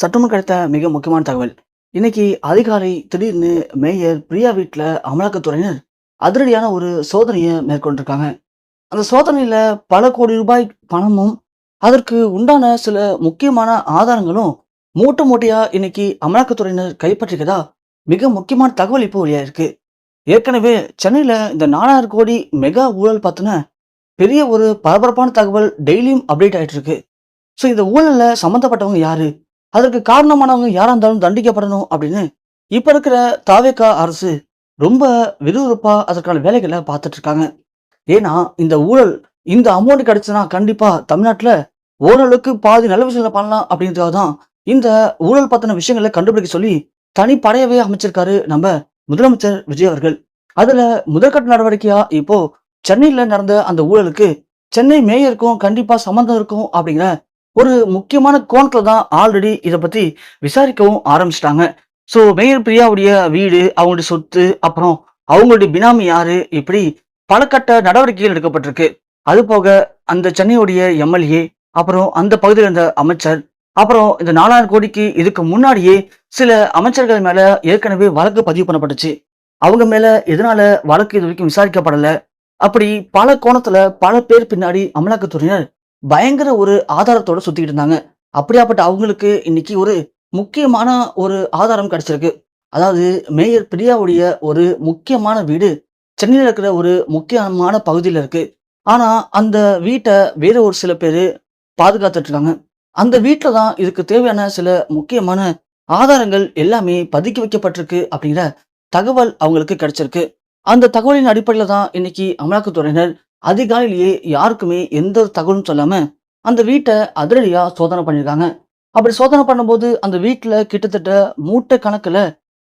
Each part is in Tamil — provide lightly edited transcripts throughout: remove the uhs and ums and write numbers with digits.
சற்றுமுன் கிடைத்த மிக முக்கியமான தகவல். இன்னைக்கு அதிகாலை திடீர்னு மேயர் பிரியா வீட்ல அமலாக்கத்துறையினர் அதிரடியான ஒரு சோதனையை மேற்கொண்டிருக்காங்க. அந்த சோதனையில பல கோடி ரூபாய் பணமும், அதற்கு உண்டான சில முக்கியமான ஆதாரங்களும் மூட்டை மூட்டையா இன்னைக்கு அமலாக்கத்துறையினர் கைப்பற்றிக்கதா மிக முக்கியமான தகவல் இப்போ வெளியாயிருக்கு. ஏற்கனவே சென்னையில இந்த 4000 கோடி மெகா ஊழல் பத்தின பெரிய ஒரு பரபரப்பான தகவல் டெய்லியும் அப்டேட் ஆயிட்டு இருக்கு. ஸோ இந்த ஊழல்ல சம்மந்தப்பட்டவங்க யாரு? அதற்கு காரணமானவங்க யாரா இருந்தாலும் தண்டிக்கப்படணும் அப்படின்னு இப்ப இருக்கிற தாவேகா அரசு ரொம்ப விறுவிறுப்பா அதற்கான வேலைகளை பார்த்துட்டு இருக்காங்க. ஏன்னா இந்த ஊழல் இந்த அமௌண்ட் கிடைச்சுன்னா கண்டிப்பா தமிழ்நாட்டுல ஓரளவுக்கு பாதி நல்ல விஷயங்களை பண்ணலாம் அப்படின்றதுக்காக தான் இந்த ஊழல் பத்தின விஷயங்களை கண்டுபிடிக்க சொல்லி தனி படையவே அமைச்சிருக்காரு நம்ம முதலமைச்சர் விஜய் அவர்கள். அதுல முதற்கட்ட நடவடிக்கையா இப்போ சென்னையில நடந்த அந்த ஊழலுக்கு சென்னை மேயருக்கும் கண்டிப்பா சம்மந்தம் இருக்கும் அப்படிங்கிற ஒரு முக்கியமான கோணத்துல தான் ஆல்ரெடி இதை பத்தி விசாரிக்கவும் ஆரம்பிச்சிட்டாங்க. ஸோ மேயர் பிரியாவுடைய வீடு, அவங்களுடைய சொத்து, அப்புறம் அவங்களுடைய பினாமி யாரு, இப்படி பல கட்ட நடவடிக்கைகள் எடுக்கப்பட்டிருக்கு. அது போக அந்த சென்னையுடைய எம்எல்ஏ, அப்புறம் அந்த பகுதியில் இருந்த அமைச்சர், அப்புறம் இந்த 4000 கோடிக்கு இதுக்கு முன்னாடியே சில அமைச்சர்கள் மேல ஏற்கனவே வழக்கு பதிவு பண்ணப்பட்டுச்சு. அவங்க மேல எதனால வழக்கு இது வரைக்கும் விசாரிக்கப்படல, அப்படி பல கோணத்துல பல பேர் பின்னாடி அமலாக்கத்துறையினர் பயங்கர ஒரு ஆதாரத்தோட சுத்திக்கிட்டு இருந்தாங்க. அப்படியாப்பட்ட அவங்களுக்கு இன்னைக்கு ஒரு முக்கியமான ஒரு ஆதாரம் கிடைச்சிருக்கு. அதாவது மேயர் பிரியாவுடைய ஒரு முக்கியமான வீடு சென்னையில இருக்கிற ஒரு முக்கியமான பகுதியில இருக்கு. ஆனா அந்த வீட்டை வேற ஒரு சில பேரு பாதுகாத்துட்டு இருக்காங்க. அந்த வீட்டில தான் இதுக்கு தேவையான சில முக்கியமான ஆதாரங்கள் எல்லாமே பதுக்கி வைக்கப்பட்டிருக்கு அப்படிங்கிற தகவல் அவங்களுக்கு கிடைச்சிருக்கு. அந்த தகவலின் அடிப்படையில தான் இன்னைக்கு அமலாக்கத்துறையினர் அதிகாலையிலேயே யாருக்குமே எந்த ஒரு தகவலும் சொல்லாம அந்த வீட்டை அதிரடியா சோதனை பண்ணியிருக்காங்க. அப்படி சோதனை பண்ணும்போது அந்த வீட்டுல கிட்டத்தட்ட மூட்டை கணக்குல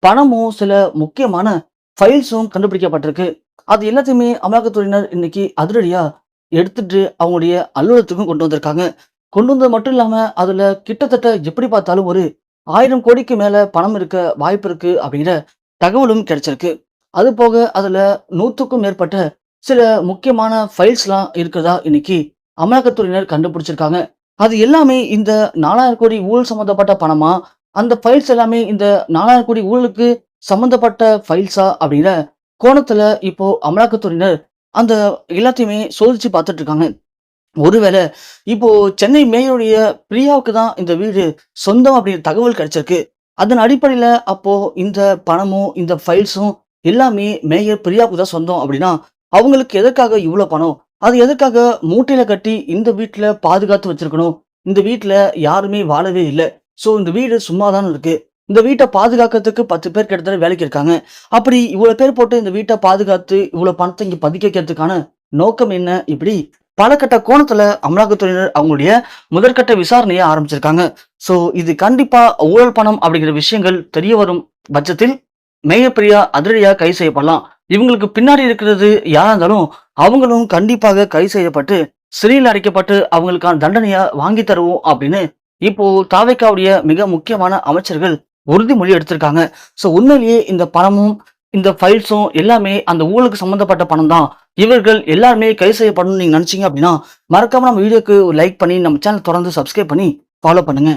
பணமும் சில முக்கியமான ஃபைல்ஸும் கண்டுபிடிக்கப்பட்டிருக்கு. அது எல்லாத்தையுமே அமலாக்கத்துறையினர் இன்னைக்கு அதிரடியா எடுத்துட்டு அவங்களுடைய அலுவலகத்துக்கும் கொண்டு வந்திருக்காங்க. கொண்டு வந்தது மட்டும் இல்லாம அதுல கிட்டத்தட்ட எப்படி பார்த்தாலும் ஒரு 1000 கோடிக்கு மேல பணம் இருக்க வாய்ப்பு இருக்கு அப்படிங்கிற தகவலும் கிடைச்சிருக்கு. அது போக அதுல 100க்கும் மேற்பட்ட சில முக்கியமான ஃபைல்ஸ்லாம் இருக்கிறதா இன்னைக்கு அமலாக்கத்துறையினர் கண்டுபிடிச்சிருக்காங்க. அது எல்லாமே இந்த 4000 கோடி ஊழல் சம்பந்தப்பட்ட பணமா? அந்த ஃபைல்ஸ் எல்லாமே இந்த 4000 கோடி ஊழலுக்கு சம்பந்தப்பட்ட ஃபைல்ஸா? அப்படிங்கிற கோணத்துல இப்போ அமலாக்கத்துறையினர் அந்த எல்லாத்தையுமே சோதிச்சு பார்த்துட்டு இருக்காங்க. ஒருவேளை இப்போ சென்னை மேயருடைய பிரியாவுக்கு தான் இந்த வீடு சொந்தம் அப்படிங்கிற தகவல் கிடைச்சிருக்கு. அதன் அடிப்படையில அப்போ இந்த பணமும் இந்த ஃபைல்ஸும் எல்லாமே மேயர் பிரியாவுக்கு தான் சொந்தம் அப்படின்னா அவங்களுக்கு எதற்காக இவ்வளவு பணம்? அது எதற்காக மூட்டையில கட்டி இந்த வீட்டுல பாதுகாத்து வச்சிருக்கணும்? இந்த வீட்டுல யாருமே வாழவே இல்லை. ஸோ இந்த வீடு சும்மாதான் இருக்கு. இந்த வீட்டை பாதுகாக்கிறதுக்கு 10 பேர் கிட்டத்தட்ட வேலைக்கு இருக்காங்க. அப்படி இவ்வளவு பேர் போட்டு இந்த வீட்டை பாதுகாத்து இவ்வளவு பணத்தை இங்க பதுக்கி வைக்கிறதுக்கான நோக்கம் என்ன? இப்படி பல கட்ட கோணத்துல அமலாக்கத்துறையினர் அவங்களுடைய முதற்கட்ட விசாரணையை ஆரம்பிச்சிருக்காங்க. ஸோ இது கண்டிப்பா ஊழல் பணம் அப்படிங்கிற விஷயங்கள் தெரிய வரும் பட்சத்தில் மேயர் பிரியா அதிரடியா கைது செய்யப்படலாம். இவங்களுக்கு பின்னாடி இருக்கிறது யாரா இருந்தாலும் அவங்களும் கண்டிப்பாக கைது செய்யப்பட்டு சிறையில் அடைக்கப்பட்டு அவங்களுக்கான தண்டனையை வாங்கி தருவோம் அப்படின்னு இப்போ தாவேக்காவுடைய மிக முக்கியமான அமைச்சர்கள் உறுதிமொழி எடுத்திருக்காங்க. ஸோ உண்மையிலேயே இந்த பணமும் இந்த ஃபைல்ஸும் எல்லாமே அந்த ஊழலுக்கு சம்பந்தப்பட்ட பணம் தான். இவர்கள் எல்லாருமே கைது செய்யப்படணும்னு நீங்க நினைச்சீங்க அப்படின்னா மறக்காம நம்ம வீடியோக்கு ஒரு லைக் பண்ணி நம்ம சேனல் தொடர்ந்து சப்ஸ்கிரைப் பண்ணி ஃபாலோ பண்ணுங்க.